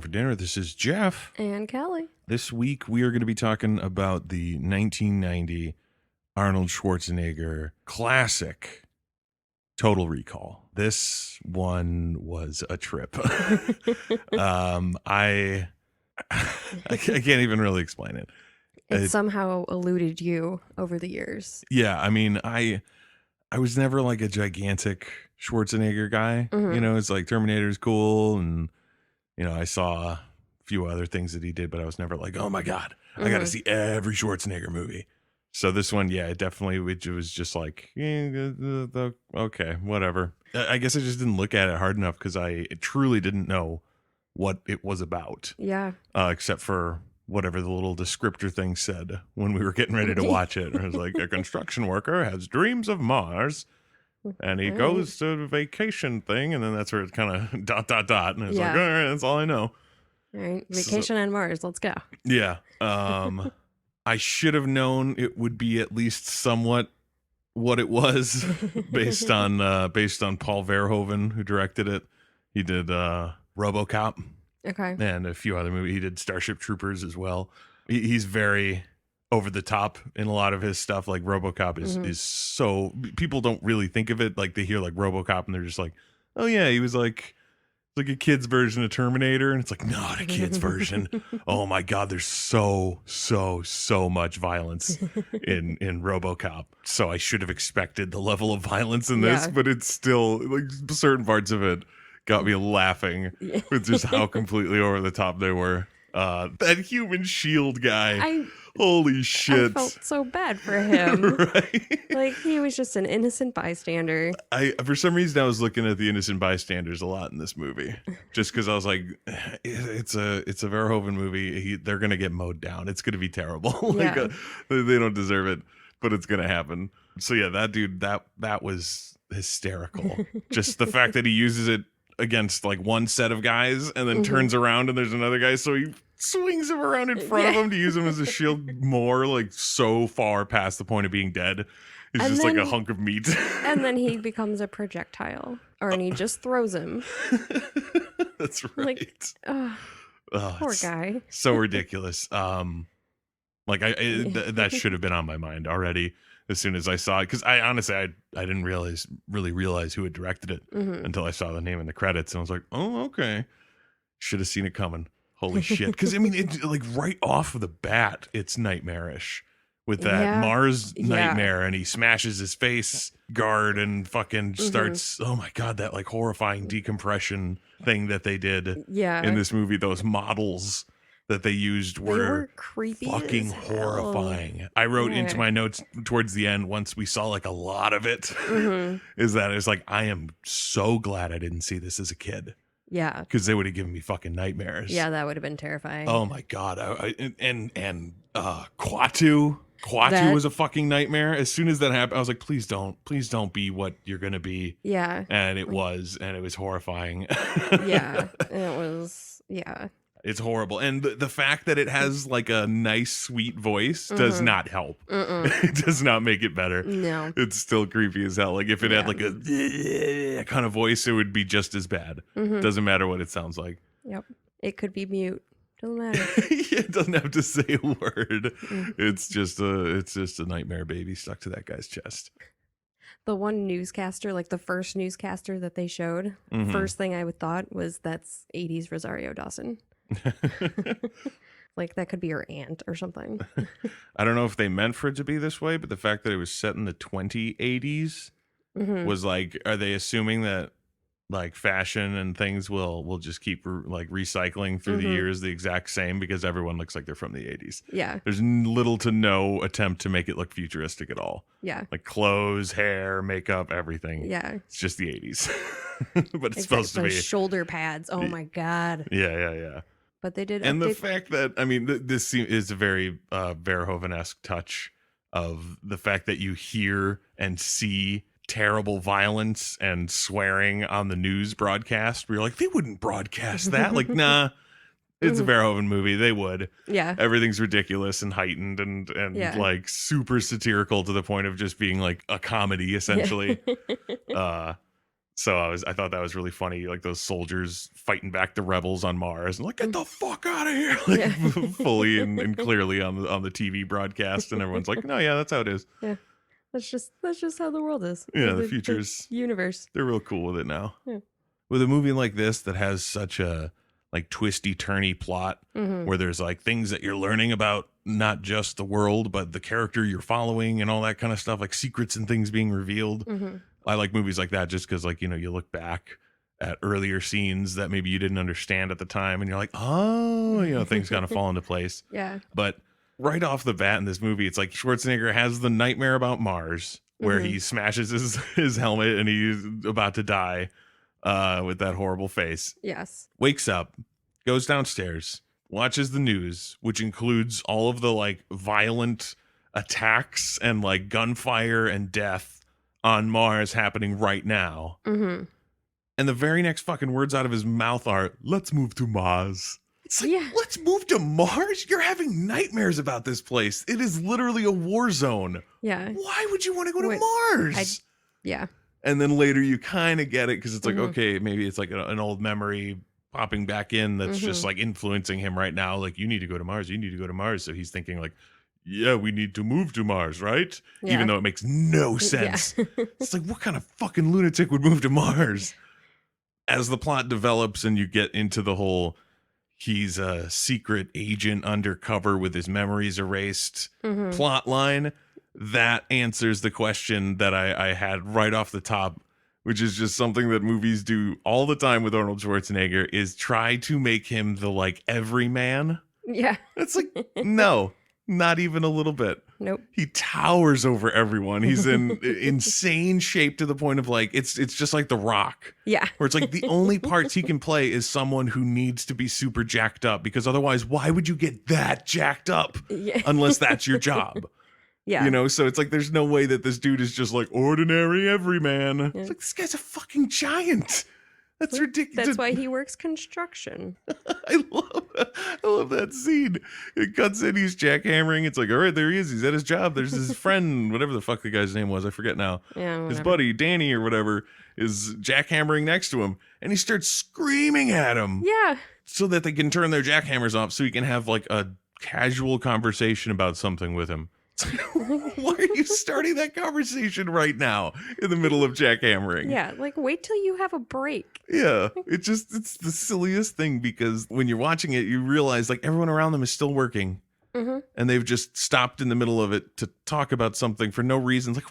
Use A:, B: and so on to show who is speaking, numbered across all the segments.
A: Popcorn for Dinner. This is Jeff.
B: And Kelly.
A: This week we are going to be talking about the 1990 Arnold Schwarzenegger classic, Total Recall. This one was a trip. I can't even really explain it.
B: It somehow eluded you over the years.
A: Yeah, I mean, I was never like a gigantic Schwarzenegger guy.
B: Mhm.
A: You know, it's like Terminator's cool, and you know, I saw a few other things that he did, but I was never like, oh my God, I got to see every Schwarzenegger movie. So this one, yeah, it was just like, okay, whatever. I guess I just didn't look at it hard enough because I truly didn't know what it was about.
B: Yeah.
A: Except for whatever the little descriptor thing said when we were getting ready to watch it. It was like, a construction worker has dreams of Mars, and he goes to the vacation thing, and then that's where it kind of ... And it's like, all right, that's all I know.
B: All right, vacation on Mars. Let's go.
A: Yeah. I should have known it would be at least somewhat what it was based on Paul Verhoeven, who directed it. He did RoboCop.
B: Okay.
A: And a few other movies. He did Starship Troopers as well. He's very over the top in a lot of his stuff. Like RoboCop is so, people don't really think of it. Like they hear like RoboCop and they're just like, oh yeah, he was like a kid's version of Terminator. And it's like, not a kid's version. Oh my God, there's so much violence in RoboCop. So I should have expected the level of violence in this, but it's still like certain parts of it got me laughing with just how completely over the top they were. That human shield guy. Holy shit.
B: I felt so bad for him.
A: Right?
B: Like he was just an innocent bystander.
A: For some reason I was looking at the innocent bystanders a lot in this movie. Just because I was like, it's a Verhoeven movie. They're gonna get mowed down. It's gonna be terrible. They don't deserve it, but it's gonna happen. So yeah, that dude, that was hysterical. Just the fact that he uses it against like one set of guys and then turns around and there's another guy, so he swings him around in front of him to use him as a shield more, like so far past the point of being dead. He's just like a hunk of meat.
B: And then he becomes a projectile, and he just throws him.
A: That's right.
B: Like, poor guy.
A: So ridiculous. That should have been on my mind already as soon as I saw it, because I honestly I didn't really realize who had directed it until I saw the name in the credits, and I was like, oh, okay, should have seen it coming. Holy shit. Because I mean, it, like right off of the bat, it's nightmarish with that Mars nightmare, and he smashes his face guard and fucking starts, oh my God, that like horrifying decompression thing that they did in this movie. Those models that they used were
B: creepy,
A: fucking horrifying. I wrote into my notes towards the end, once we saw like a lot of it, is that it's like, I am so glad I didn't see this as a kid.
B: Yeah.
A: Because they would have given me fucking nightmares.
B: Yeah, that would have been terrifying.
A: Oh my God. Quatu was a fucking nightmare. As soon as that happened, I was like, please don't be what you're going to be.
B: Yeah.
A: And it was horrifying.
B: Yeah. It was,
A: It's horrible. And the fact that it has like a nice, sweet voice does not help. It does not make it better.
B: No.
A: It's still creepy as hell. Like if it had like a kind of voice, it would be just as bad. Doesn't matter what it sounds like.
B: Yep. It could be mute. Doesn't matter.
A: It doesn't have to say a word. It's just a nightmare baby stuck to that guy's chest.
B: The one newscaster, like the first newscaster that they showed, first thing I would thought was that's 80s Rosario Dawson. Like that could be her aunt or something.
A: I don't know if they meant for it to be this way, but the fact that it was set in the 2080s was like, are they assuming that like fashion and things will just keep like recycling through the years the exact same because everyone looks like they're from the 80s?
B: Yeah.
A: There's little to no attempt to make it look futuristic at all.
B: Yeah.
A: Like clothes, hair, makeup, everyevering.
B: Yeah.
A: It's just the 80s. But it's supposed to be
B: shoulder pads. Oh my God.
A: Yeah.
B: But they did.
A: And the fact that, I mean, this is a very Verhoeven-esque touch of the fact that you hear and see terrible violence and swearing on the news broadcast where you're like, they wouldn't broadcast that. Like, nah, it's a Verhoeven movie. They would.
B: Yeah.
A: Everything's ridiculous and heightened and like super satirical to the point of just being like a comedy, essentially. So I thought that was really funny, like those soldiers fighting back the rebels on Mars and like, get the fuck out of here, like
B: Yeah.
A: fully and clearly on the TV broadcast, and everyone's like, no, yeah, that's how it is.
B: Yeah. That's just how the world is.
A: Yeah,
B: the
A: the future's
B: universe.
A: they're real cool with it now.
B: Yeah.
A: With a movie like this that has such a like twisty turny plot where there's like things that you're learning about not just the world but the character you're following and all that kind of stuff, like secrets and things being revealed. I like movies like that just because, like, you know, you look back at earlier scenes that maybe you didn't understand at the time and you're like, oh, you know, things kind of fall into place.
B: Yeah.
A: But right off the bat in this movie, it's like Schwarzenegger has the nightmare about Mars where he smashes his helmet and he's about to die with that horrible face.
B: Yes.
A: Wakes up, goes downstairs, watches the news, which includes all of the like violent attacks and like gunfire and death on Mars happening right now. And the very next fucking words out of his mouth are, let's move to Mars. It's like, let's move to Mars? You're having nightmares about this place. It is literally a war zone.
B: Yeah.
A: Why would you want to go to Mars?
B: Yeah.
A: And then later you kind of get it because it's like, okay, maybe it's like an old memory popping back in that's just like influencing him right now. Like, you need to go to Mars. You need to go to Mars. So he's thinking like, yeah, we need to move to Mars, right?
B: Yeah.
A: Even though it makes no sense. It's like, what kind of fucking lunatic would move to Mars? As the plot develops and you get into the whole, he's a secret agent undercover with his memories erased plot line, that answers the question that I had right off the top, which is just something that movies do all the time with Arnold Schwarzenegger, is try to make him the like everyman.
B: Yeah.
A: It's like, no. Not even a little bit.
B: Nope.
A: He towers over everyone. He's in insane shape to the point of like, it's just like The Rock.
B: Yeah.
A: Where it's like the only parts he can play is someone who needs to be super jacked up, because otherwise, why would you get that jacked up unless that's your job?
B: Yeah.
A: You know, so it's like, there's no way that this dude is just like ordinary everyman.
B: Yeah.
A: It's like, this guy's a fucking giant. That's ridiculous.
B: That's why he works construction.
A: I love that scene. It cuts in, he's jackhammering. It's like, all right, there he is. He's at his job. There's his friend, whatever the fuck the guy's name was. I forget now.
B: Yeah, whatever.
A: His buddy, Danny or whatever, is jackhammering next to him. And he starts screaming at him.
B: Yeah.
A: So that they can turn their jackhammers off so he can have like a casual conversation about something with him. Why are you starting that conversation right now in the middle of jackhammering?
B: Yeah, like wait till you have a break.
A: Yeah, it's the silliest thing, because when you're watching it, you realize like everyone around them is still working, and they've just stopped in the middle of it to talk about something for no reason. Like,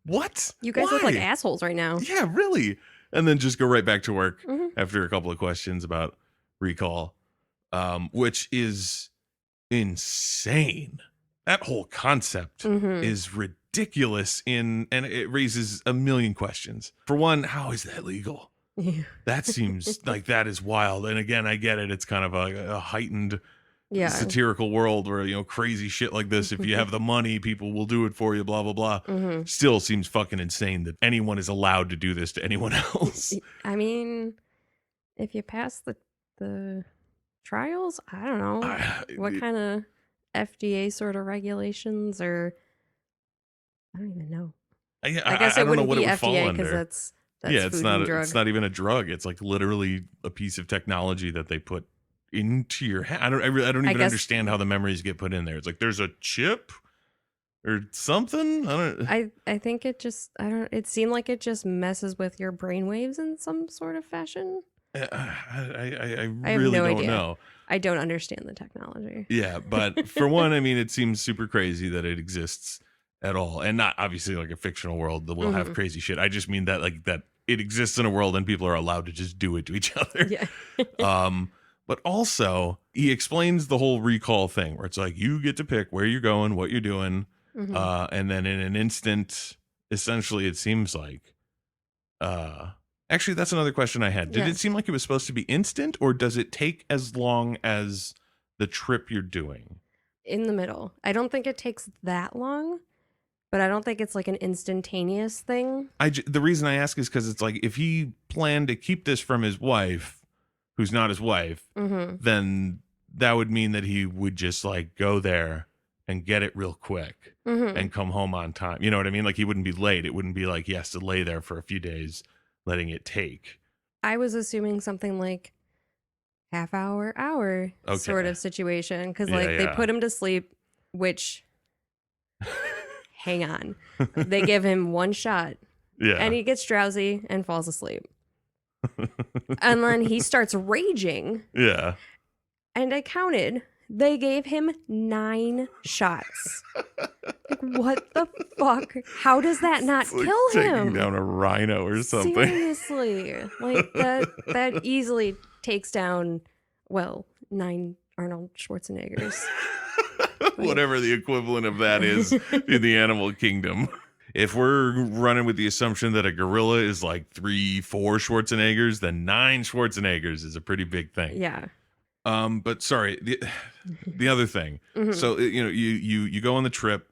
A: what?
B: You guys look like assholes right now.
A: Yeah, really. And then just go right back to work after a couple of questions about recall, which is insane. That whole concept is ridiculous and it raises a million questions. For one, how is that legal?
B: Yeah.
A: That seems like that is wild. And again, I get it. It's kind of a heightened satirical world where, you know, crazy shit like this, if you have the money, people will do it for you, blah, blah, blah. Still seems fucking insane that anyone is allowed to do this to anyone else.
B: I mean, if you pass the trials, I don't know. What kind of FDA sort of regulations, or I don't even know.
A: I guess it wouldn't be FDA because
B: that's
A: yeah,
B: it's not
A: even a drug. It's like literally a piece of technology that they put into your head. I don't even understand how the memories get put in there. It's like there's a chip or something.
B: I think it just it seemed like it just messes with your brainwaves in some sort of fashion.
A: I really don't know.
B: I don't understand the technology.
A: Yeah, but for one, I mean, it seems super crazy that it exists at all, and not obviously like a fictional world that will have crazy shit. I just mean that like that it exists in a world and people are allowed to just do it to each other.
B: Yeah.
A: But also he explains the whole recall thing where it's like you get to pick where you're going, what you're doing, and then in an instant, essentially, it seems like. Actually, that's another question I had. Did it seem like it was supposed to be instant, or does it take as long as the trip you're doing?
B: In the middle. I don't think it takes that long, but I don't think it's like an instantaneous thing.
A: The reason I ask is because it's like if he planned to keep this from his wife, who's not his wife, then that would mean that he would just like go there and get it real quick and come home on time. You know what I mean? Like he wouldn't be late. It wouldn't be like he has to lay there for a few days letting it take.
B: I was assuming something like half hour, hour sort of situation. Because, like, they put him to sleep, which, hang on. They give him one shot.
A: Yeah.
B: And he gets drowsy and falls asleep. And then he starts raging.
A: Yeah.
B: And I counted. They gave him 9 shots. Like, what the fuck? How does that not
A: It's like
B: kill him?
A: taking down a rhino or something.
B: Seriously. Like, that easily takes down, well, 9 Arnold Schwarzeneggers.
A: Whatever the equivalent of that is in the animal kingdom. If we're running with the assumption that a gorilla is like 3-4 Schwarzeneggers, then 9 Schwarzeneggers is a pretty big thing.
B: Yeah.
A: But sorry, the other thing. So you go on the trip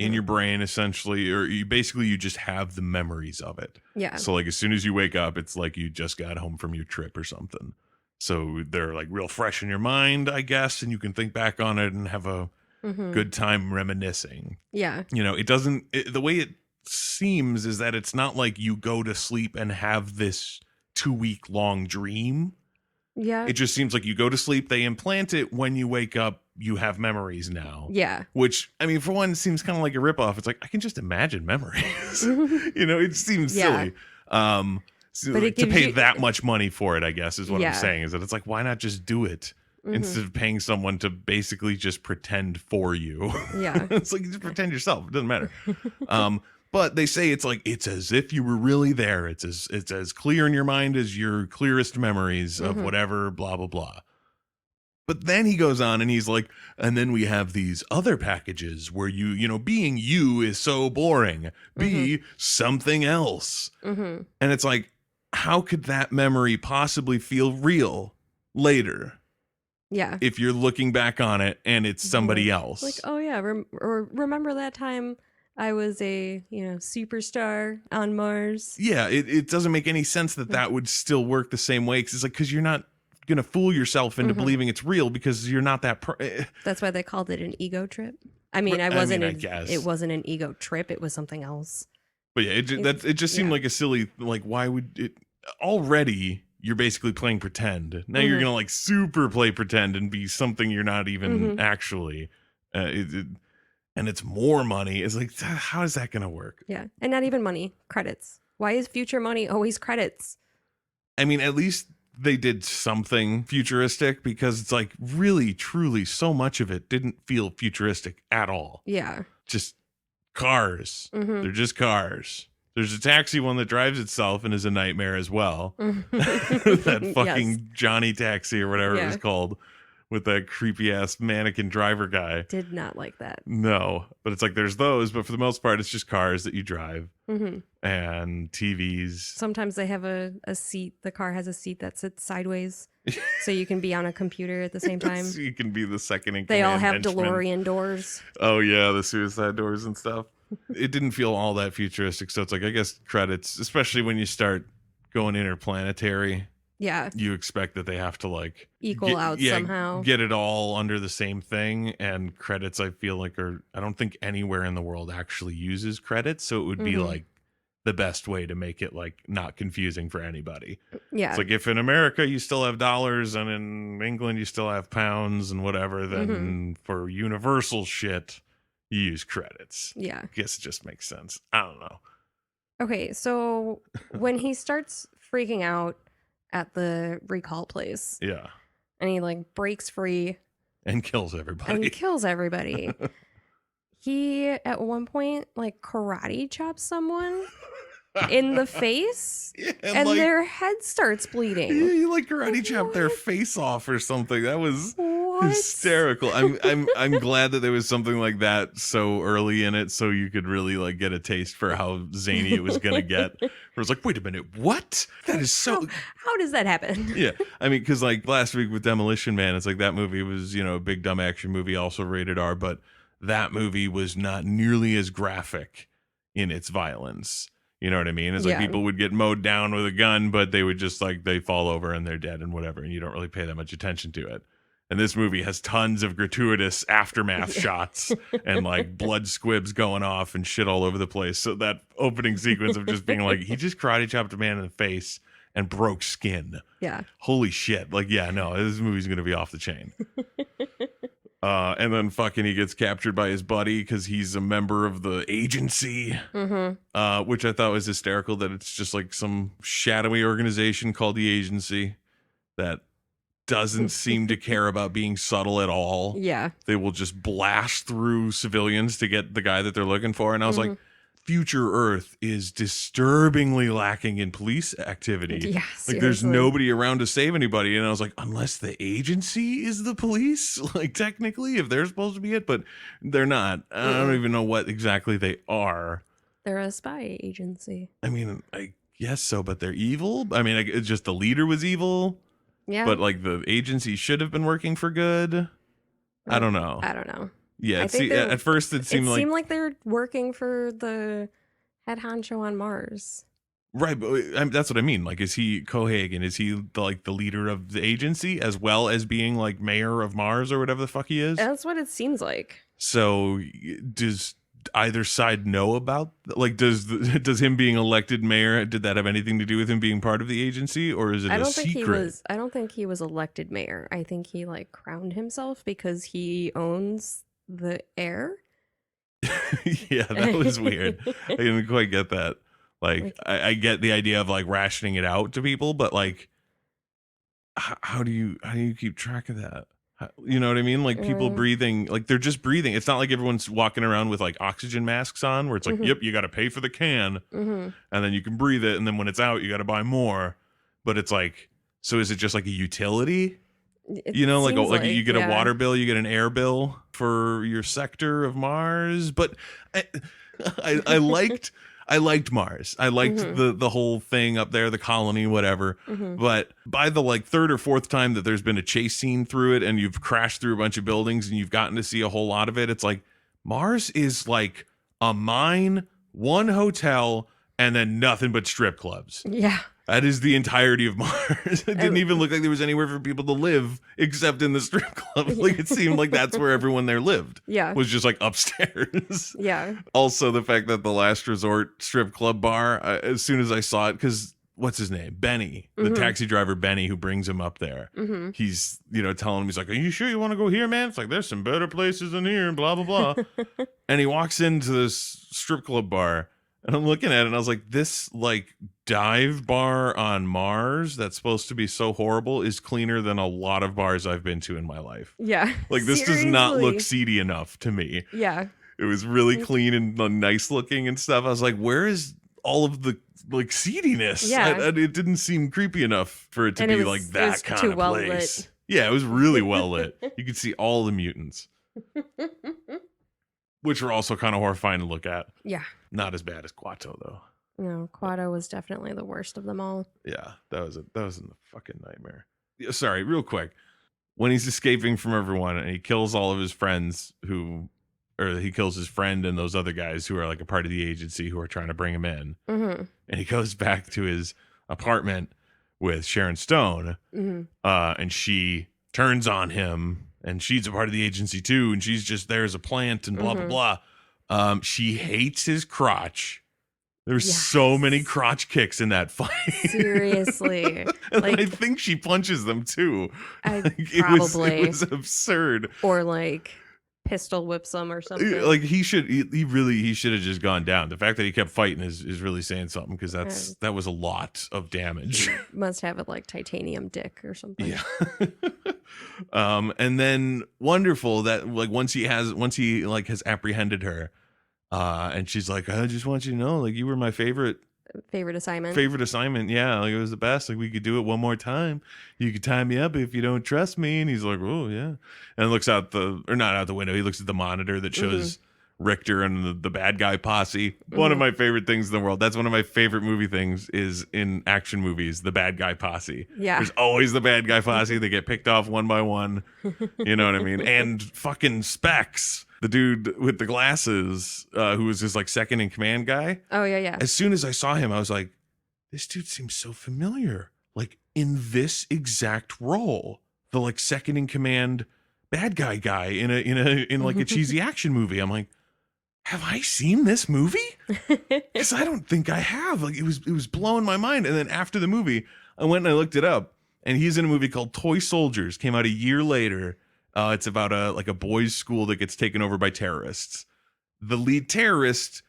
A: in your brain essentially, or you just have the memories of it.
B: Yeah.
A: So like as soon as you wake up, it's like you just got home from your trip or something. So they're like real fresh in your mind, I guess, and you can think back on it and have a good time reminiscing.
B: Yeah.
A: It doesn't. The way it seems is that it's not like you go to sleep and have this 2-week long dream.
B: Yeah.
A: It just seems like you go to sleep, they implant it, when you wake up, you have memories now.
B: Yeah.
A: Which, I mean, for one, seems kind of like a ripoff. It's like, I can just imagine memories. It seems silly. But it to pay that much money for it, I guess, is what I'm saying. Is that it's like, why not just do it instead of paying someone to basically just pretend for you?
B: Yeah.
A: It's like, just pretend yourself. It doesn't matter. But they say it's like, it's as if you were really there. It's as clear in your mind as your clearest memories of whatever, blah, blah, blah. But then he goes on and he's like, and then we have these other packages where being you is so boring. Be something else. And it's like, how could that memory possibly feel real later?
B: Yeah.
A: If you're looking back on it and it's somebody else.
B: Like, oh yeah, remember that time I was a, superstar on Mars?
A: Yeah, it doesn't make any sense that would still work the same way. Because you're not going to fool yourself into believing it's real because you're not that.
B: That's why they called it an ego trip. I mean, I guess it wasn't an ego trip. It was something else.
A: But yeah, it just seemed like a silly, like, why would it already? You're basically playing pretend. Now you're going to like super play pretend and be something you're not even actually. And it's more money. It's like, how is that going to work?
B: Yeah. And not even money, credits. Why is future money always credits?
A: I mean, at least they did something futuristic, because it's like really, truly so much of it didn't feel futuristic at all.
B: Yeah.
A: Just cars. They're just cars. There's a taxi one that drives itself and is a nightmare as well. That fucking Johnny Taxi or whatever it was called, with that creepy ass mannequin driver guy.
B: Did not like that.
A: No, but it's like there's those, but for the most part, it's just cars that you drive and TVs.
B: Sometimes they have a seat. The car has a seat that sits sideways, so you can be on a computer at the same time.
A: So you can be the second in command.
B: They all have
A: henchman.
B: DeLorean doors.
A: Oh yeah, the suicide doors and stuff. It didn't feel all that futuristic, so it's like, I guess credits, especially when you start going interplanetary.
B: Yeah.
A: You expect that they have to like
B: equal out somehow.
A: Get it all under the same thing. And credits, I feel like, I don't think anywhere in the world actually uses credits. So it would be like the best way to make it like not confusing for anybody.
B: Yeah.
A: It's like, if in America you still have dollars and in England you still have pounds and whatever, then for universal shit, you use credits.
B: Yeah.
A: I guess it just makes sense. I don't know.
B: Okay. So when he starts freaking out at the recall place.
A: Yeah.
B: And he like breaks free.
A: And kills everybody.
B: He at one point like karate chops someone in the face.
A: Yeah,
B: and
A: like,
B: their head starts bleeding.
A: Yeah, you like karate chopped their face off or something. That was hysterical. I'm glad that there was something like that so early in it, so you could really like get a taste for how zany it was gonna get. It was like, wait a minute, what? That is so.
B: How does that happen?
A: Yeah, I mean, because like last week with Demolition Man, it's like that movie was a big dumb action movie, also rated R, but that movie was not nearly as graphic in its violence. You know what I mean? It's like people would get mowed down with a gun, but they would just like, they fall over and they're dead and whatever. And you don't really pay that much attention to it. And this movie has tons of gratuitous aftermath shots and like blood squibs going off and shit all over the place. So that opening sequence of just being like, he just karate chopped a man in the face and broke skin.
B: Yeah.
A: Holy shit. Like, yeah, no, this movie's going to be off the chain. And then fucking he gets captured by his buddy because he's a member of the agency, which I thought was hysterical, that it's just like some shadowy organization called the agency that doesn't seem to care about being subtle at all.
B: Yeah.
A: They will just blast through civilians to get the guy that they're looking for. And I was like, future Earth is disturbingly lacking in police activity.
B: Yeah,
A: like there's nobody around to save anybody. And I was like, unless the agency is the police, like technically, if they're supposed to be it, but they're not. I don't even know what exactly they are.
B: They're a spy agency.
A: I mean, I guess so, but they're evil. I mean, it's just the leader was evil.
B: Yeah.
A: But like the agency should have been working for good. I don't know.
B: I don't know.
A: Yeah, at first it seemed
B: like they're working for the head honcho on Mars.
A: Right, but that's what I mean. Like, is he Cohagen? Is he the leader of the agency as well as being like mayor of Mars or whatever the fuck he is?
B: That's what it seems like.
A: So does either side know about, like, does him being elected mayor, did that have anything to do with him being part of the agency, or is it a secret?
B: I don't think he was elected mayor. I think he like crowned himself because he owns the air.
A: Yeah, that was weird. I didn't quite get that. Like I get the idea of like rationing it out to people, but like how do you keep track of that? You know what I mean? Like people breathing, like they're just breathing. It's not like everyone's walking around with like oxygen masks on where it's like, yep, you got to pay for the can and then you can breathe it. And then when it's out, you got to buy more. But it's like, so is it just like a utility? You know, like you get a water bill, you get an air bill for your sector of Mars. But I liked Mars. I liked the whole thing up there, the colony, whatever. But by the like third or fourth time that there's been a chase scene through it and you've crashed through a bunch of buildings and you've gotten to see a whole lot of it, it's like Mars is like a mine, one hotel, and then nothing but strip clubs.
B: Yeah.
A: That is the entirety of Mars. It didn't even look like there was anywhere for people to live except in the strip club. Like it seemed like that's where everyone there lived.
B: Yeah.
A: Was just like upstairs.
B: Yeah.
A: Also, the fact that the Last Resort strip club bar, as soon as I saw it, because what's his name? Benny, the taxi driver Benny who brings him up there. He's, telling him, he's like, are you sure you want to go here, man? It's like, there's some better places than here, blah, blah, blah. And he walks into this strip club bar. And I'm looking at it and I was like, this like dive bar on Mars that's supposed to be so horrible is cleaner than a lot of bars I've been to in my life.
B: Yeah.
A: Like this does not look seedy enough to me.
B: Yeah.
A: It was really clean and nice looking and stuff. I was like, where is all of the like seediness?
B: Yeah.
A: It didn't seem creepy enough for it to be like that kind of place. Lit. Yeah, it was really well lit. You could see all the mutants. Which were also kind of horrifying to look at.
B: Yeah.
A: Not as bad as Quato, though.
B: No, Quato was definitely the worst of them all.
A: Yeah, that was a fucking nightmare. Yeah, sorry, real quick. When he's escaping from everyone and he kills all of his friends he kills his friend and those other guys who are like a part of the agency who are trying to bring him in. And he goes back to his apartment with Sharon Stone and she turns on him. And she's a part of the agency too, and she's just there as a plant and blah, blah, blah. She hates his crotch. There's so many crotch kicks in that fight.
B: Seriously.
A: And like, I think she punches them too.
B: Probably.
A: It was absurd.
B: Or like pistol whips them or something.
A: Like he should have just gone down. The fact that he kept fighting is really saying something because that was a lot of damage.
B: Must have it like titanium dick or something.
A: Yeah. And then wonderful that like once he has apprehended her, and she's like, I just want you to know, like you were my favorite assignment. Yeah, like it was the best. Like we could do it one more time. You could tie me up if you don't trust me. And he's like, oh yeah, and looks not out the window. He looks at the monitor that shows Richter and the bad guy posse. One of my favorite things in the world. That's one of my favorite movie things is in action movies, the bad guy posse.
B: Yeah.
A: There's always the bad guy posse. They get picked off one by one. You know what I mean? And fucking Specs, the dude with the glasses, who was his like second in command guy.
B: Oh yeah, yeah.
A: As soon as I saw him, I was like, this dude seems so familiar. Like in this exact role. the like second in command bad guy in like a cheesy action movie. I'm like, have I seen this movie? Because I don't think I have. Like it was blowing my mind. And then after the movie, I went and I looked it up, and he's in a movie called Toy Soldiers. Came out a year later. It's about a boys' school that gets taken over by terrorists. The lead terrorist,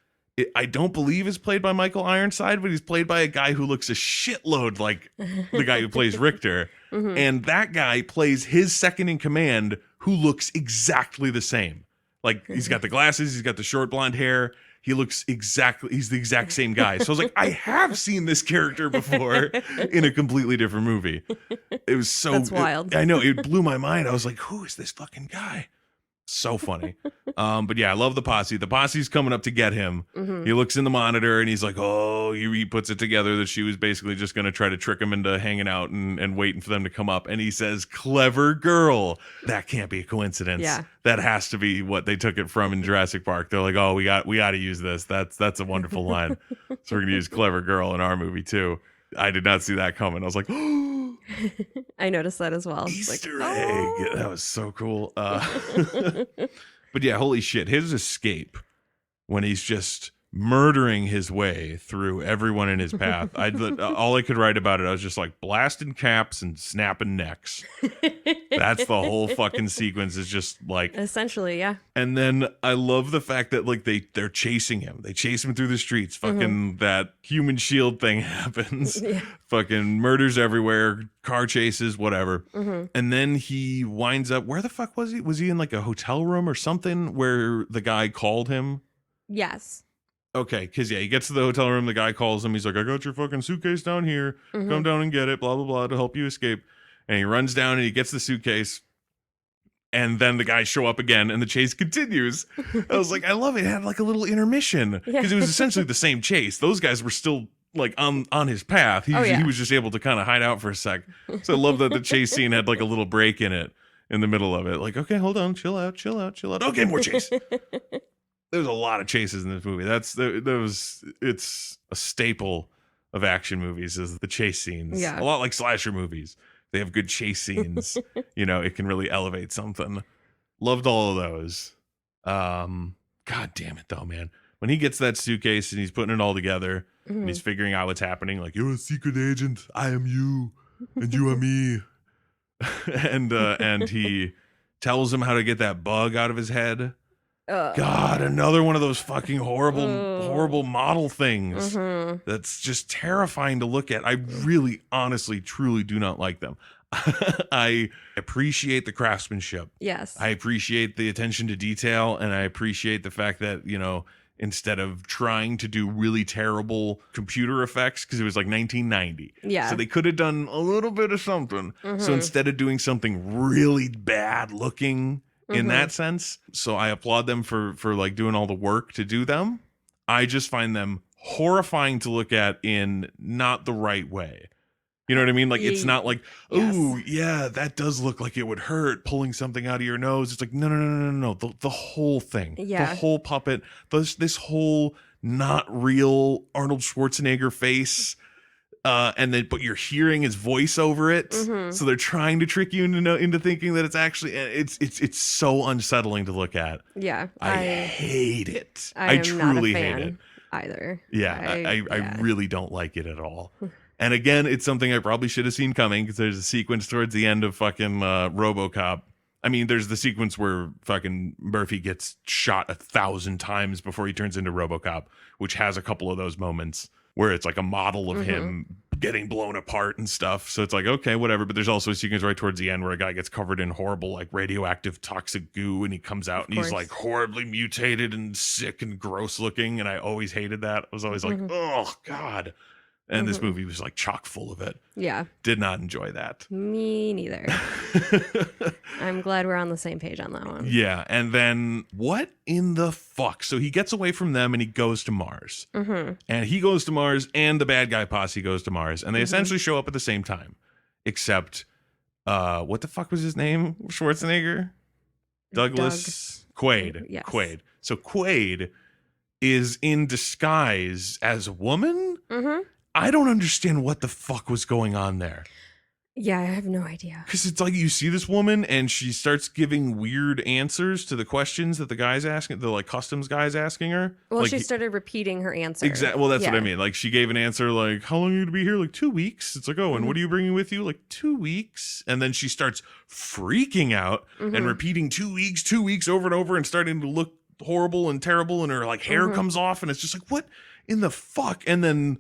A: I don't believe, is played by Michael Ironside, but he's played by a guy who looks a shitload like the guy who plays Richter. Mm-hmm. And that guy plays his second in command, who looks exactly the same. Like, he's got the glasses, he's got the short blonde hair. He's the exact same guy. So I was like, I have seen this character before in a completely different movie. It was so...
B: That's wild.
A: I know, it blew my mind. I was like, who is this fucking guy? So funny. But yeah, I love the posse. The posse's coming up to get him. Mm-hmm. He looks in the monitor and he's like, oh, he puts it together that she was basically just going to try to trick him into hanging out and waiting for them to come up. And he says, clever girl. That can't be a coincidence.
B: Yeah.
A: That has to be what they took it from in Jurassic Park. They're like, oh, we got to use this. That's a wonderful line. So we're going to use clever girl in our movie too. I did not see that coming. I was like, oh.
B: I noticed that as well.
A: Easter egg. Oh. That was so cool. But yeah, holy shit. His escape when he's just murdering his way through everyone in his path. All I could write about it, I was just like, blasting caps and snapping necks. That's the whole fucking sequence, is just like...
B: Essentially, yeah.
A: And then I love the fact that like they're chasing him. They chase him through the streets. Fucking that human shield thing happens. Yeah. Fucking murders everywhere, car chases, whatever. Mm-hmm. And then he winds up... Where the fuck was he? Was he in like a hotel room or something where the guy called him?
B: Yes.
A: Okay, because yeah, he gets to the hotel room, the guy calls him, he's like, I got your fucking suitcase down here, come down and get it, blah, blah, blah, to help you escape. And he runs down and he gets the suitcase, and then the guys show up again, and the chase continues. I was like, I love it. It had like a little intermission, because it was essentially the same chase. Those guys were still like on his path. He was just able to kind of hide out for a sec. So I love that the chase scene had like a little break in it, in the middle of it. Like, okay, hold on, chill out. Okay, more chase. There's a lot of chases in this movie. It's a staple of action movies, is the chase scenes.
B: Yeah.
A: A lot like slasher movies. They have good chase scenes. It can really elevate something. Loved all of those. God damn it though, man. When he gets that suitcase and he's putting it all together and he's figuring out what's happening, like, you're a secret agent, I am you, and you are me. and he tells him how to get that bug out of his head. God, another one of those fucking horrible model things that's just terrifying to look at. I really, honestly, truly do not like them. I appreciate the craftsmanship.
B: Yes.
A: I appreciate the attention to detail, and I appreciate the fact that, instead of trying to do really terrible computer effects, because it was like 1990.
B: Yeah.
A: So they could have done a little bit of something. So instead of doing something really bad looking, in that sense. So I applaud them for like doing all the work to do them. I just find them horrifying to look at in not the right way. You know what I mean? Like, it's not like, oh, yeah, that does look like it would hurt pulling something out of your nose. It's like, no. The whole thing. Yeah. The whole puppet. This whole not real Arnold Schwarzenegger face. But you're hearing his voice over it, so they're trying to trick you into thinking that it's actually it's so unsettling to look at.
B: Yeah,
A: I hate it.
B: I
A: truly hate it
B: either.
A: Yeah, I really don't like it at all. And again, it's something I probably should have seen coming, because there's a sequence towards the end of fucking RoboCop. I mean, there's the sequence where fucking Murphy gets shot 1,000 times before he turns into RoboCop, which has a couple of those moments where it's like a model of him getting blown apart and stuff. So it's like, okay, whatever. But there's also a sequence right towards the end where a guy gets covered in horrible, like, radioactive toxic goo, and he comes out and he's like horribly mutated and sick and gross looking. And I always hated that. I was always like, oh God. And this movie was like chock full of it.
B: Yeah.
A: Did not enjoy that.
B: Me neither. I'm glad we're on the same page on that one.
A: Yeah. And then what in the fuck? So he gets away from them and he goes to Mars. And he goes to Mars and the bad guy posse goes to Mars. And they essentially show up at the same time. Except, what the fuck was his name? Schwarzenegger? Douglas? Quaid.
B: Yes.
A: Quaid. So Quaid is in disguise as a woman? I don't understand what the fuck was going on there.
B: Yeah, I have no idea.
A: Because it's like you see this woman and she starts giving weird answers to the questions that the guy's asking, the like customs guy's asking her.
B: Well,
A: like,
B: she started repeating her answer.
A: Exactly. Well, that's what I
B: Yeah.
A: mean. Like she gave an answer like, how long are you to be here? Like 2 weeks. It's like, oh, and what are you bringing with you? Like 2 weeks. And then she starts freaking out and repeating 2 weeks over and over and starting to look horrible and terrible. And her like hair comes off. And it's just like, what in the fuck? And then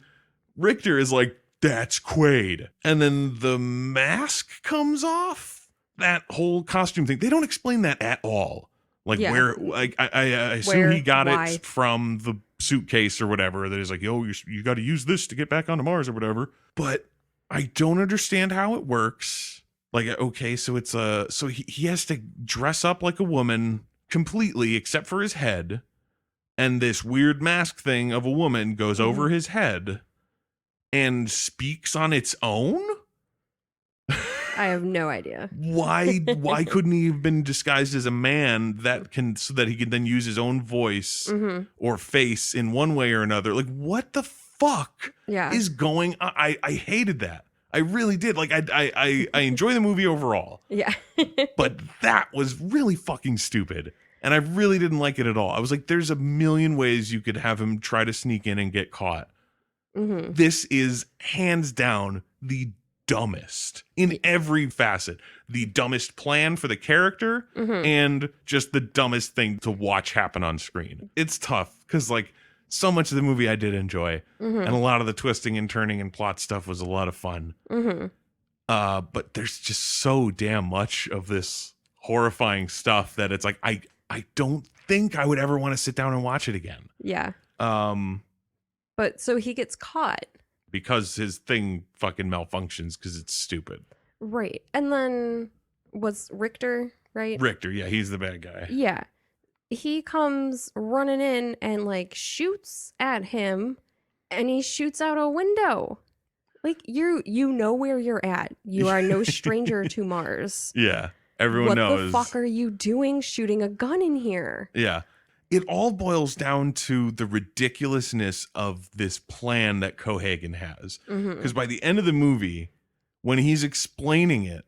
A: Richter is like, that's Quaid. And then the mask comes off. That whole costume thing. They don't explain that at all. Like where, like I assume he got it from the suitcase or whatever. That is like, yo, you got to use this to get back onto Mars or whatever. But I don't understand how it works. Like, okay, so it's so he has to dress up like a woman completely except for his head, and this weird mask thing of a woman goes over his head and speaks on its own.
B: I have no idea.
A: Why couldn't he have been disguised as a man so that he can then use his own voice or face in one way or another? Like, what the fuck is going on? I hated that. I really did. Like, I enjoy the movie overall.
B: Yeah.
A: But that was really fucking stupid. And I really didn't like it at all. I was like, there's a million ways you could have him try to sneak in and get caught. This is hands down the dumbest in every facet. The dumbest plan for the character and just the dumbest thing to watch happen on screen. It's tough because like so much of the movie I did enjoy and a lot of the twisting and turning and plot stuff was a lot of fun. But there's just so damn much of this horrifying stuff that it's like I don't think I would ever want to sit down and watch it again.
B: Yeah. But so he gets caught.
A: Because his thing fucking malfunctions because it's stupid.
B: Right. And then was Richter, right?
A: Richter, yeah, he's the bad guy.
B: Yeah. He comes running in and like shoots at him and he shoots out a window. Like you know where you're at. You are no stranger to Mars.
A: Yeah. Everyone knows.
B: What the fuck are you doing shooting a gun in here?
A: Yeah. It all boils down to the ridiculousness of this plan that Cohagen has. Because by the end of the movie, when he's explaining it,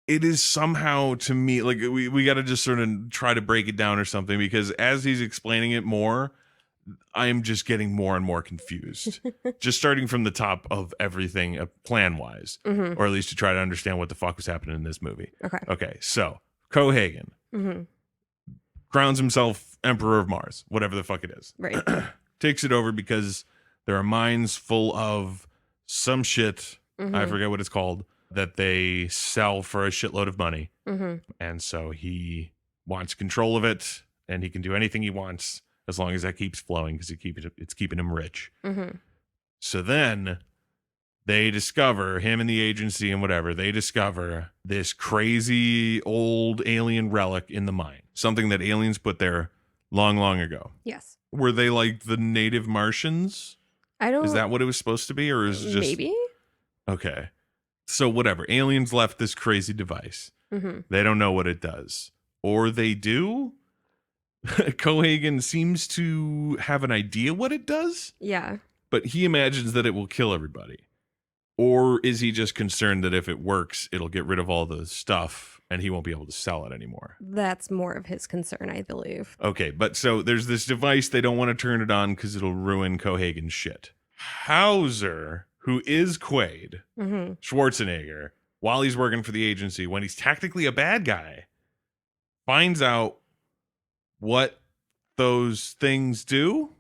A: it is somehow to me, like we got to just sort of try to break it down or something, because as he's explaining it more, I am just getting more and more confused. Just starting from the top of everything plan-wise, or at least to try to understand what the fuck was happening in this movie. Okay, so Cohagen crowns himself Emperor of Mars, whatever the fuck it is.
B: Right.
A: Takes it over because there are mines full of some shit, I forget what it's called, that they sell for a shitload of money. And so he wants control of it, and he can do anything he wants as long as that keeps flowing because it's keeping him rich. So then they discover, him and the agency and whatever, they discover this crazy old alien relic in the mine. Something that aliens put there long, long ago.
B: Yes.
A: Were they like the native Martians? Is that what it was supposed to be? Or is it just...
B: Maybe.
A: Okay. So whatever. Aliens left this crazy device. They don't know what it does. Or they do? Cohagen seems to have an idea what it does.
B: Yeah.
A: But he imagines that it will kill everybody. Or is he just concerned that if it works, it'll get rid of all the stuff and he won't be able to sell it anymore?
B: That's more of his concern, I believe.
A: Okay, but so there's this device. They don't want to turn it on because it'll ruin Cohagen's shit. Hauser, who is Quaid, Schwarzenegger, while he's working for the agency, when he's tactically a bad guy, finds out what those things do.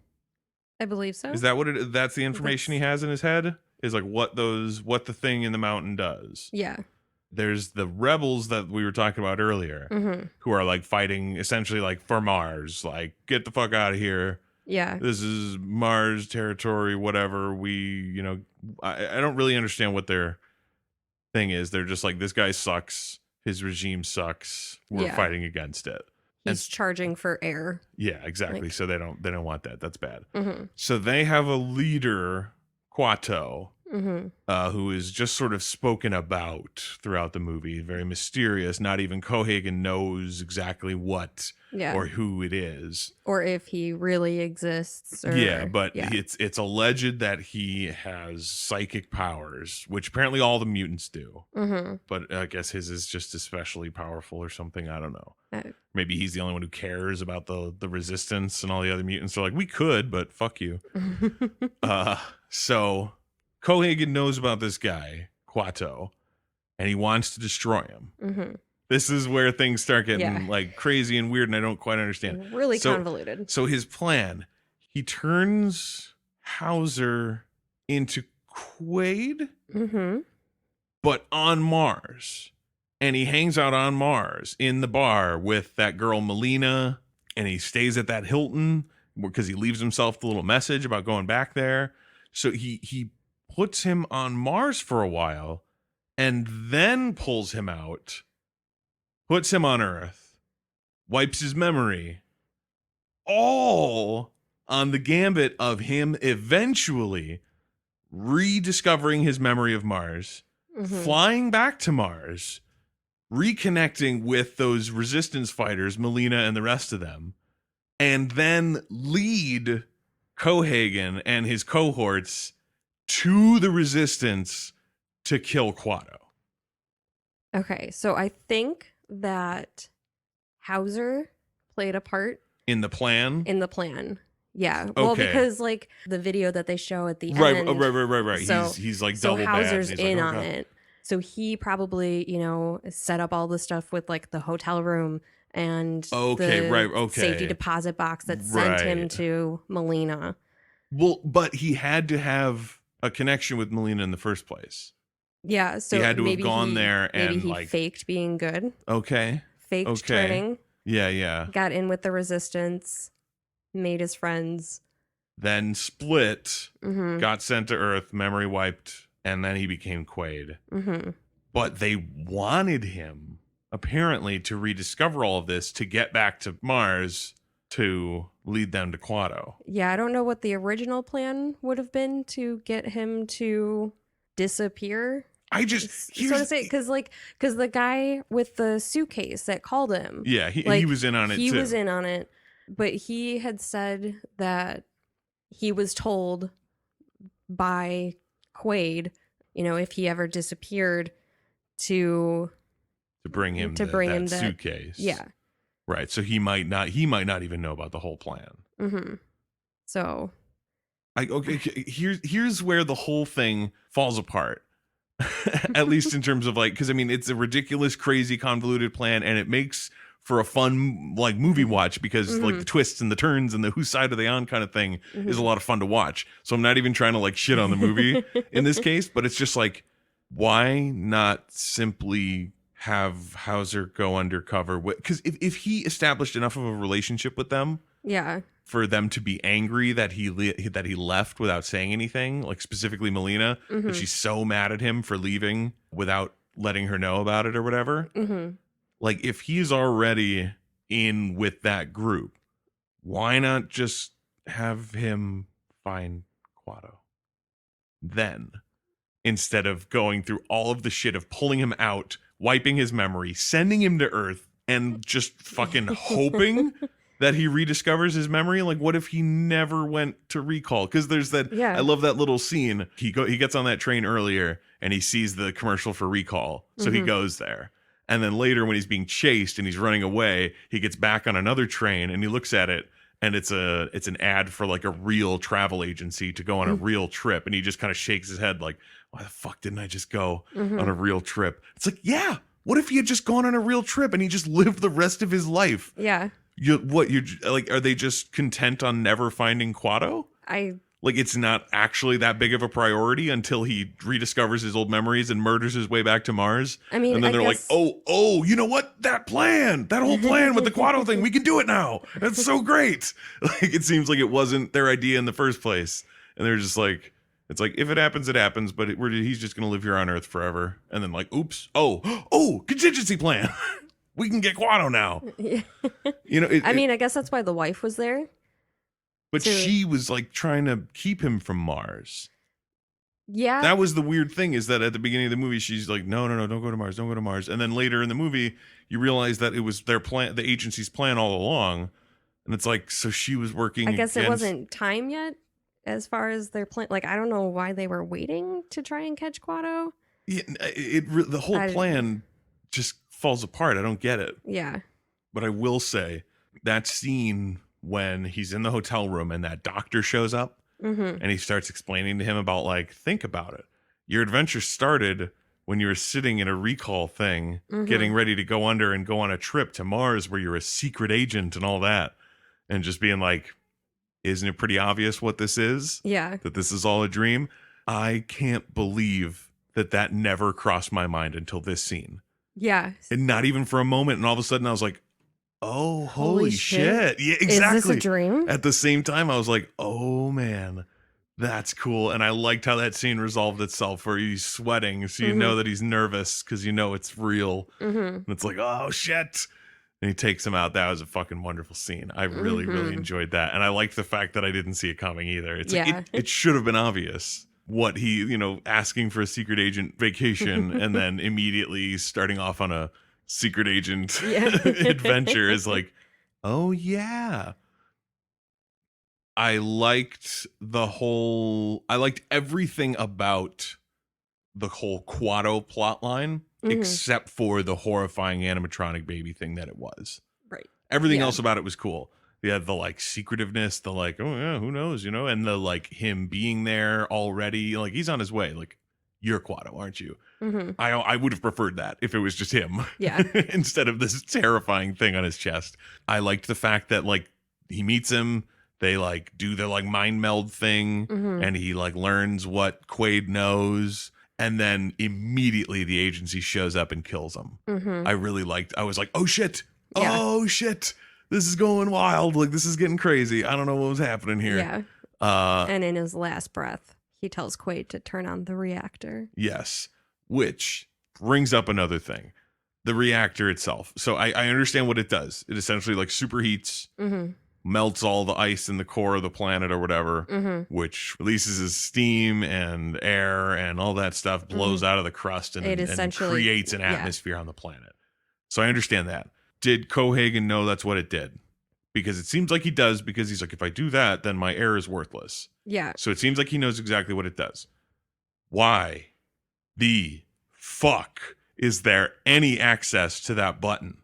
B: I believe so.
A: Is that what it? That's the information he has in his head? Is like what the thing in the mountain does.
B: Yeah.
A: There's the rebels that we were talking about earlier, who are like fighting essentially like for Mars, like get the fuck out of here.
B: Yeah.
A: This is Mars territory, whatever. I don't really understand what their thing is. They're just like, this guy sucks. His regime sucks. We're fighting against it.
B: He's charging for air.
A: Yeah, exactly. So they don't want that. That's bad. So they have a leader, Quato, who is just sort of spoken about throughout the movie. Very mysterious. Not even Cohagen knows exactly what or who it is.
B: Or if he really exists. Or,
A: it's alleged that he has psychic powers, which apparently all the mutants do. But I guess his is just especially powerful or something. I don't know. Maybe he's the only one who cares about the resistance, and all the other mutants are like, we could, but fuck you. So Cohagen knows about this guy, Quato, and he wants to destroy him. This is where things start getting like crazy and weird, and I don't quite understand.
B: Really convoluted.
A: So his plan, he turns Hauser into Quaid, but on Mars. And he hangs out on Mars in the bar with that girl Melina, and he stays at that Hilton because he leaves himself the little message about going back there. So he puts him on Mars for a while and then pulls him out, puts him on Earth, wipes his memory, all on the gambit of him eventually rediscovering his memory of Mars, flying back to Mars, reconnecting with those resistance fighters, Melina and the rest of them, and then lead Cohagen and his cohorts to the resistance to kill Quato.
B: Okay, so I think that Hauser played a part
A: in the plan.
B: Yeah. Well, because like the video that they show at the end.
A: Right.
B: So,
A: he's like double bad.
B: Hauser's in on it. So he probably, set up all the stuff with like the hotel room and the safety deposit box that sent him to Melina.
A: Well, but he had to have a connection with Melina in the first place.
B: Yeah, so
A: he had to have gone there and
B: maybe he faked being good.
A: Faked
B: turning.
A: Yeah.
B: Got in with the resistance, made his friends.
A: Then split, got sent to Earth, memory wiped, and then he became Quaid. But they wanted him, apparently, to rediscover all of this, to get back to Mars, to lead them to Quato.
B: Yeah, I don't know what the original plan would have been to get him to disappear.
A: Because
B: the guy with the suitcase that called him.
A: Yeah, he was in on it too.
B: He was in on it, but he had said that he was told by Quaid, if he ever disappeared, to
A: bring him that suitcase.
B: Yeah.
A: Right. So he might not even know about the whole plan.
B: So
A: here's where the whole thing falls apart. At least in terms of because it's a ridiculous, crazy, convoluted plan, and it makes for a fun movie watch because the twists and the turns and the whose side are they on kind of thing is a lot of fun to watch. So I'm not even trying to shit on the movie in this case, but it's just why not simply have Hauser go undercover? Because if he established enough of a relationship with them, for them to be angry that he left without saying anything, specifically Melina, that she's so mad at him for leaving without letting her know about it or whatever. If he's already in with that group, why not just have him find Quato then, instead of going through all of the shit of pulling him out, wiping his memory, sending him to Earth, and just fucking hoping that he rediscovers his memory? What if he never went to recall? Because there's that. I love that little scene. He gets on that train earlier and he sees the commercial for recall, so he goes there. And then later, when he's being chased and he's running away, he gets back on another train and he looks at it, and it's an ad for a real travel agency to go on a real trip. And he just kind of shakes his head why the fuck didn't I just go on a real trip? It's yeah. What if he had just gone on a real trip and he just lived the rest of his life?
B: Yeah.
A: Are they just content on never finding Quato? It's not actually that big of a priority until he rediscovers his old memories and murders his way back to Mars. And then they're oh, you know what? That whole plan with the Quato thing, we can do it now. That's so great. It seems like it wasn't their idea in the first place. And they're just it's if it happens, it happens, but he's just going to live here on Earth forever. And then oops, contingency plan. We can get Quato now.
B: Yeah. I guess that's why the wife was there.
A: But she was trying to keep him from Mars.
B: Yeah.
A: That was the weird thing, is that at the beginning of the movie, she's like, no, don't go to Mars, don't go to Mars. And then later in the movie, you realize that it was their plan, the agency's plan all along. And it's like, so she was working
B: I guess
A: against...
B: it wasn't time yet as far as their plan. Like, I don't know why they were waiting to try and catch Quado.
A: Yeah, the whole plan just falls apart. I don't get it.
B: Yeah.
A: But I will say, that scene when he's in the hotel room and that doctor shows up, and he starts explaining to him about, like, think about it. Your adventure started when you were sitting in a recall thing, getting ready to go under and go on a trip to Mars where you're a secret agent and all that. And just being like, isn't it pretty obvious what this is?
B: Yeah.
A: That this is all a dream? I can't believe that never crossed my mind until this scene.
B: Yeah.
A: And not even for a moment. And all of a sudden I was like, oh, holy shit. Yeah, exactly.
B: Is this a dream?
A: At the same time, I was like, oh, man, that's cool. And I liked how that scene resolved itself, where he's sweating. So you know that he's nervous because you know it's real. And it's like, oh, shit. And he takes him out. That was a fucking wonderful scene. I really, really enjoyed that. And I liked the fact that I didn't see it coming either. It's like, it should have been obvious what he, asking for a secret agent vacation and then immediately starting off on a secret agent adventure is like, oh yeah. I liked everything about the whole Quado plot line, except for the horrifying animatronic baby thing that it was.
B: Right.
A: Everything else about it was cool. Yeah, the like secretiveness, the like, oh yeah, who knows, and the like him being there already, like he's on his way. Like, you're Quado, aren't you? I would have preferred that if it was just him.
B: Yeah.
A: Instead of this terrifying thing on his chest. I liked the fact that like he meets him, they like do their like mind meld thing, and he like learns what Quaid knows, and then immediately the agency shows up and kills him. I was like, oh shit.
B: Yeah.
A: Oh shit. This is going wild. Like, this is getting crazy. I don't know what was happening here.
B: Yeah. And in his last breath, he tells Quaid to turn on the reactor.
A: Yes. Which brings up another thing. The reactor itself. So I understand what it does. It essentially like superheats, melts all the ice in the core of the planet or whatever, which releases his steam and air and all that stuff, blows out of the crust and creates an atmosphere on the planet. So I understand that. Did Cohagen know that's what it did? Because it seems like he does, because he's like, if I do that, then my air is worthless.
B: Yeah.
A: So it seems like he knows exactly what it does. Why the fuck is there any access to that button?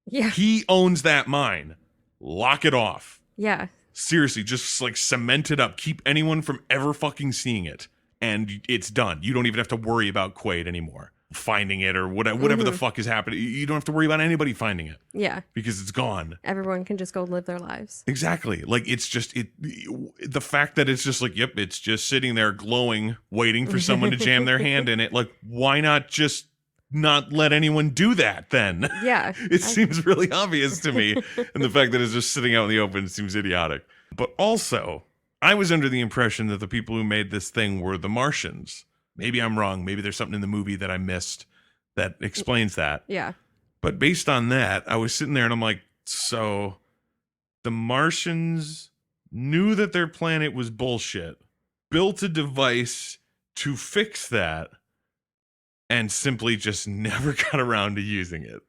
B: Yeah.
A: He owns that mine. Lock it off.
B: Yeah.
A: Seriously, just like cement it up. Keep anyone from ever fucking seeing it. And it's done. You don't even have to worry about Quaid anymore finding it or whatever the fuck is happening. You don't have to worry about anybody finding it.
B: Yeah.
A: Because it's gone.
B: Everyone can just go live their lives.
A: Exactly. Like, it's just the fact that it's just like, yep, it's just sitting there glowing, waiting for someone to jam their hand in it. Like, why not just not let anyone do that then?
B: Yeah.
A: It seems really obvious to me. And the fact that it's just sitting out in the open seems idiotic. But also, I was under the impression that the people who made this thing were the Martians. Maybe I'm wrong. Maybe there's something in the movie that I missed that explains that.
B: Yeah.
A: But based on that, I was sitting there and I'm like, so the Martians knew that their planet was bullshit, built a device to fix that, and simply just never got around to using it.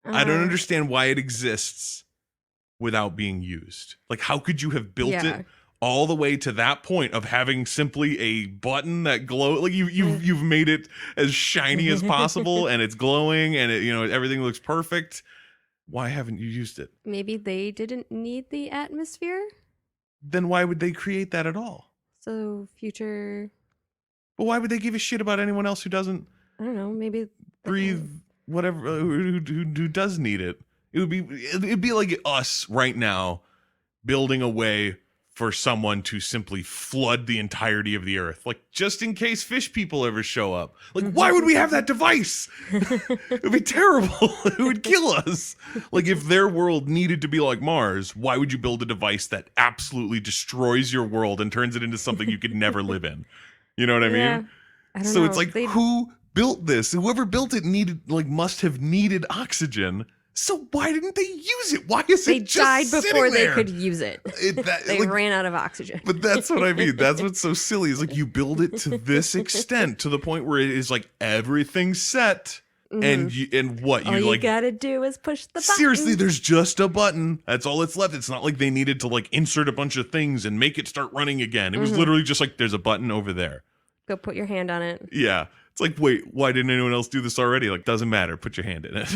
A: I don't understand why it exists without being used. Like, how could you have built it all the way to that point of having simply a button that glows? Like, you've made it as shiny as possible, and it's glowing, and everything looks perfect. Why haven't you used it?
B: Maybe they didn't need the atmosphere.
A: Then why would they create that at all?
B: So future.
A: But why would they give a shit about anyone else who doesn't?
B: I don't know. Maybe
A: breathe whatever. Who does need it? It'd be like us right now building a way for someone to simply flood the entirety of the earth, like just in case fish people ever show up. Like, why would we have that device? It would be terrible. It would kill us. Like, if their world needed to be like Mars, why would you build a device that absolutely destroys your world and turns it into something you could never live in? You know what I mean?
B: I don't know.
A: It's like, who built this? Whoever built it must have needed oxygen. So why didn't they use it? Why is
B: They
A: it just
B: died before they
A: there?
B: could use it. They
A: Like,
B: ran out of oxygen.
A: but that's what I mean. That's what's so silly. Is like you build it to this extent, to the point where it is like everything's set, and
B: all you
A: like
B: gotta do is push the button.
A: seriously, there's just a button. That's all that's left. It's not like they needed to like insert a bunch of things and make it start running again. It was literally just like there's a button over there.
B: Go put your hand on it.
A: Yeah. It's like, wait, why didn't anyone else do this already? Like, doesn't matter. Put your hand in it.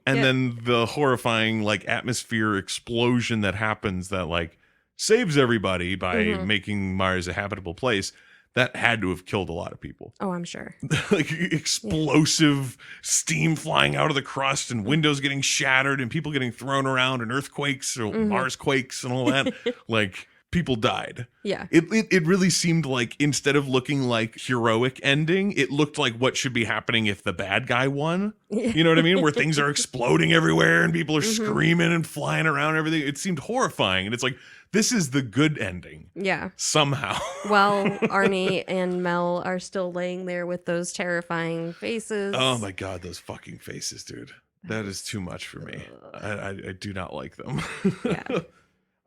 A: And then the horrifying, like, atmosphere explosion that happens that, like, saves everybody by making Mars a habitable place. That had to have killed a lot of people.
B: Oh, I'm sure.
A: Like, explosive steam flying out of the crust and windows getting shattered and people getting thrown around and earthquakes or Mars quakes and all that. Like, people died.
B: Yeah.
A: It really seemed like, instead of looking like heroic ending, it looked like what should be happening if the bad guy won. You know what I mean? Where things are exploding everywhere and people are screaming and flying around and everything. It seemed horrifying. And it's like, this is the good ending.
B: Yeah.
A: Somehow.
B: Well, Arnie and Mel are still laying there with those terrifying faces.
A: Oh my God, those fucking faces, dude. That is too much for me. I do not like them.
B: Yeah.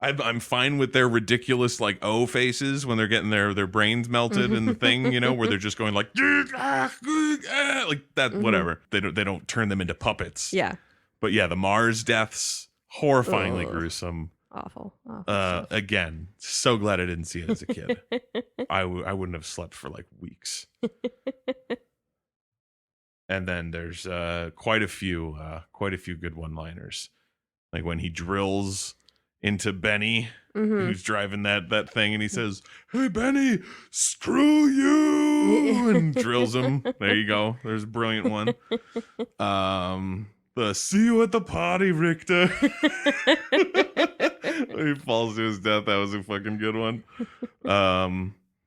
A: I'm fine with their ridiculous like O faces when they're getting their brains melted in the thing, you know, where they're just going like like that, whatever. They don't turn them into puppets.
B: Yeah.
A: But yeah, the Mars deaths, horrifyingly gruesome.
B: Awful.
A: Again, so glad I didn't see it as a kid. I wouldn't have slept for like weeks. And then there's quite a few good one-liners, like when he drills into Benny, who's driving that thing, and he says, "Hey Benny, screw you," and drills him. There you go. There's a brilliant one. The "see you at the party, Richter." He falls to his death. That was a fucking good one.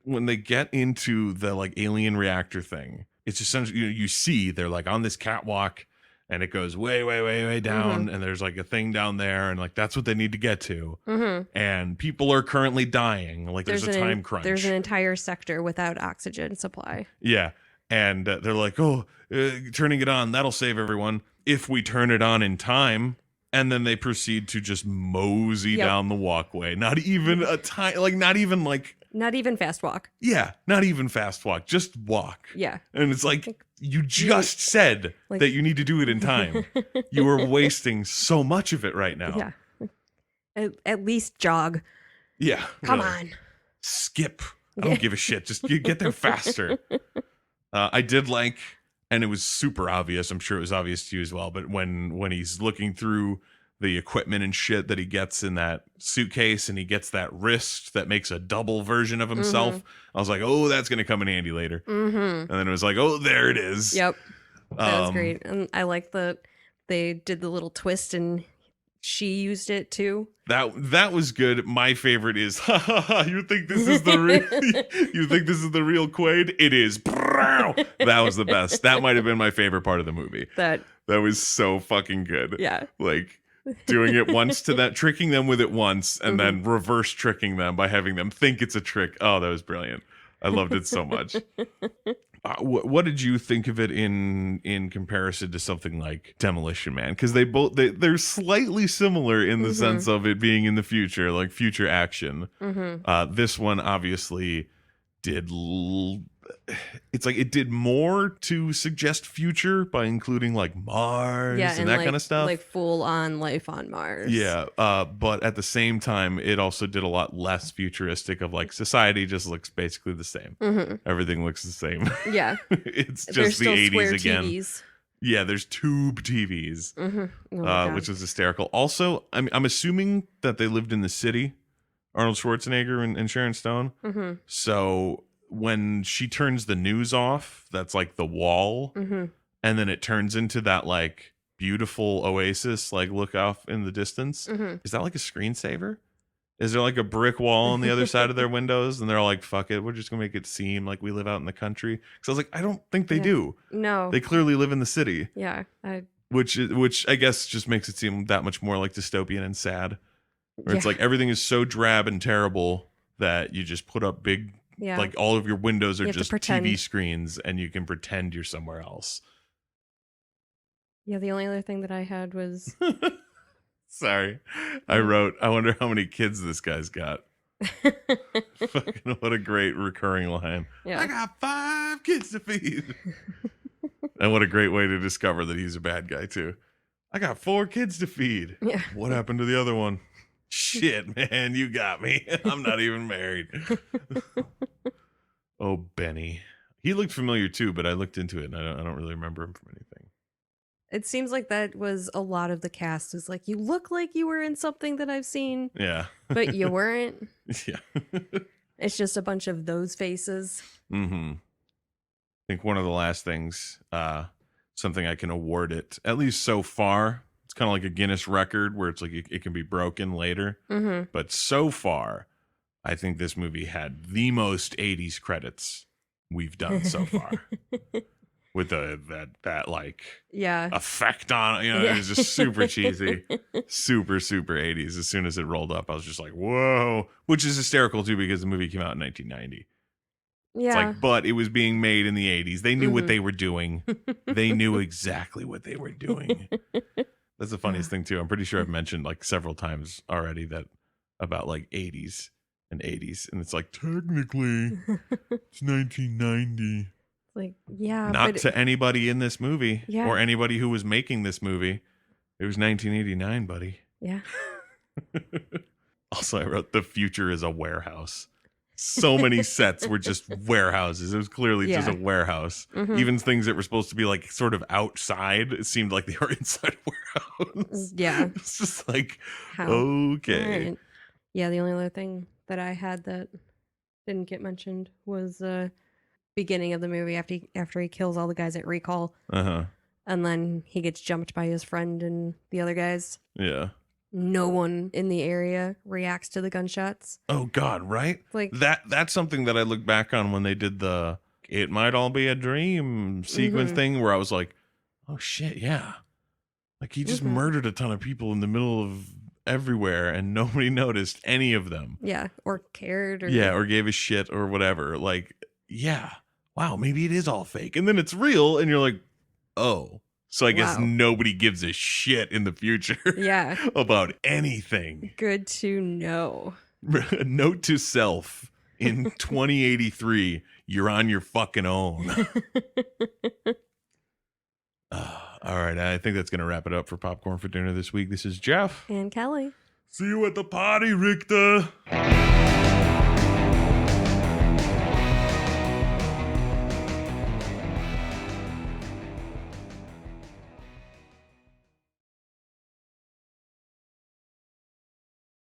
A: When they get into the like alien reactor thing, it's essentially, you see they're like on this catwalk and it goes way down and there's like a thing down there and like that's what they need to get to. And people are currently dying. Like there's a time crunch.
B: There's an entire sector without oxygen supply.
A: Yeah. And they're like, turning it on, that'll save everyone if we turn it on in time. And then they proceed to just mosey down the walkway. Not even not even
B: fast walk.
A: Yeah, not even fast walk. Just walk.
B: Yeah.
A: And it's like, you just said that you need to do it in time. You are wasting so much of it right now.
B: Yeah. At least jog.
A: Yeah.
B: Come
A: really.
B: on.
A: Skip. I don't give a shit. Just get there faster. I did like, and it was super obvious, I'm sure it was obvious to you as well, but when he's looking through the equipment and shit that he gets in that suitcase and he gets that wrist that makes a double version of himself, I was like, oh, that's going to come in handy later. And then it was like, oh, there it is.
B: Yep. That was great. And I like that they did the little twist and she used it too.
A: That was good. My favorite is, you think this is the real Quaid? It is. That was the best. That might have been my favorite part of the movie. That was so fucking good.
B: Yeah.
A: Like doing it once to that, tricking them with it once, and then reverse tricking them by having them think it's a trick. Oh, that was brilliant. I loved it so much. What did you think of it in comparison to something like Demolition Man? Because they're slightly similar in the sense of it being in the future, like future action. This one obviously did. It's like it did more to suggest future by including like Mars and that kind of stuff,
B: like full on life on Mars.
A: Yeah, but at the same time, it also did a lot less futuristic of like society just looks basically the same. Everything looks the same.
B: Yeah,
A: it's just the 80s again.
B: TVs.
A: Yeah, there's tube TVs, which is hysterical. Also, I'm assuming that they lived in the city, Arnold Schwarzenegger and Sharon Stone. So when she turns the news off, that's like the wall, and then it turns into that like beautiful oasis, like look off in the distance. Is that like a screensaver? Is there like a brick wall on the other side of their windows and they're all like, fuck it, we're just gonna make it seem like we live out in the country? Because I was like, I don't think they do.
B: No,
A: they clearly live in the city.
B: Yeah.
A: Which I guess just makes it seem that much more like dystopian and sad, where it's like everything is so drab and terrible that you just put up big, like all of your windows are just TV screens and you can pretend you're somewhere else.
B: Yeah, the only other thing that I had was
A: Sorry. I wrote, I wonder how many kids this guy's got. Fucking what a great recurring line.
B: Yeah.
A: I got 5 kids to feed. And what a great way to discover that he's a bad guy too. I got 4 kids to feed.
B: Yeah.
A: What happened to the other one? Shit, man, you got me. I'm not even married. Oh, Benny. He looked familiar too, but I looked into it and I don't really remember him from anything.
B: It seems like that was a lot of the cast. Is like, you look like you were in something that I've seen,
A: Yeah.
B: but you weren't.
A: Yeah.
B: It's just a bunch of those faces.
A: Mm-hmm. I think one of the last things, something I can award it, at least so far, it's kind of like a Guinness record where it's like it can be broken later.
B: Mm-hmm.
A: But so far, I think this movie had the most 80s credits we've done so far. With that like
B: Yeah.
A: effect on it, it was just super cheesy, super 80s. As soon as it rolled up, I was just like, whoa, which is hysterical too because the movie came out in 1990.
B: Yeah.
A: It's like, but it was being made in the 80s. They knew what they were doing. They knew exactly what they were doing. That's the funniest thing too. I'm pretty sure I've mentioned like several times already that about like 80s, and it's like technically it's 1990.
B: Like, yeah.
A: Not to anybody in this movie or
B: Yeah.
A: anybody who was making this movie. It was 1989, buddy.
B: Yeah.
A: Also, I wrote the future is a warehouse. So many sets were just warehouses. It was clearly just a warehouse.
B: Mhm.
A: Even things that were supposed to be like sort of outside, it seemed like they were inside a warehouse.
B: Yeah.
A: It's just like,
B: How?
A: okay.
B: Right. Yeah, the only other thing that I had that didn't get mentioned was beginning of the movie after he kills all the guys at Recall,
A: Uh-huh.
B: and then he gets jumped by his friend and the other guys.
A: Yeah.
B: No one in the area reacts to the gunshots.
A: Oh God, right?
B: Like,
A: That's something that I look back on when they did the "It Might All Be a Dream" sequence thing, where I was like, "Oh shit, yeah!" Like he just murdered a ton of people in the middle of everywhere, and nobody noticed any of them.
B: yeah, or cared, or
A: Yeah, or gave a shit or whatever. Like, yeah, wow, maybe it is all fake, and then it's real, and you're like, oh. So I guess
B: Wow.
A: nobody gives a shit in the future
B: yeah.
A: about anything.
B: Good to know.
A: Note to self, in 2083, you're on your fucking own. All right, I think that's going to wrap it up for Popcorn for Dinner this week. This is Jeff.
B: And Kelly.
A: See you at the party, Richter.